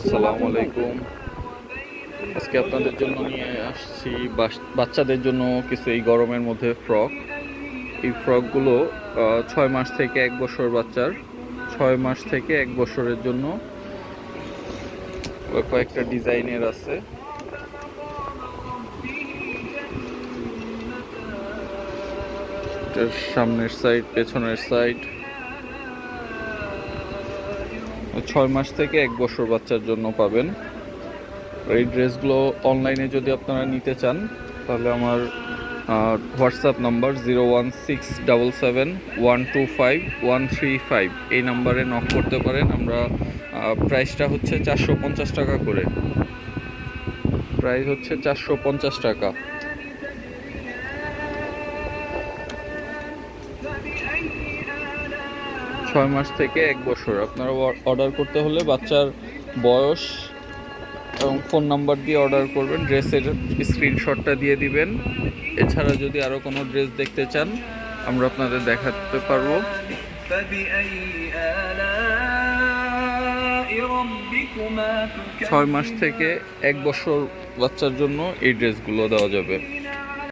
আসসালামু আলাইকুম। আজকে আপনাদের জন্য নিয়ে আসছি বাচ্চাদের জন্য কিছু এই গরমের মধ্যে ফ্রক। এই ফ্রকগুলো 6 মাস থেকে 1 বছর বাচ্চার, 6 মাস থেকে 1 বছরের জন্য কয়েকটা ডিজাইনের আছে। এটার সামনের সাইড, পেছনের সাইড। 6 মাস থেকে 1 বছর বাচ্চার জন্য পাবেন। এই ড্রেসগুলো অনলাইনে যদি আপনারা নিতে চান তাহলে আমার হোয়াটসঅ্যাপ নাম্বার 01677125135 এই নাম্বারে নক করতে পারেন। আমরা প্রাইসটা হচ্ছে 450 টাকা করে। প্রাইস হচ্ছে 450 টাকা। ছয় মাস থেকে 1 বছর। আপনারা অর্ডার করতে হলে বাচ্চার বয়স এবং ফোন নাম্বার দিয়ে অর্ডার করবেন, ড্রেসের স্ক্রিনশটটা দিয়ে দিবেন। এছাড়া যদি আরও কোনো ড্রেস দেখতে চান আমরা আপনাদের দেখাতে পারবো। 6 মাস থেকে 1 বছর বাচ্চার জন্য এই ড্রেসগুলো দেওয়া যাবে।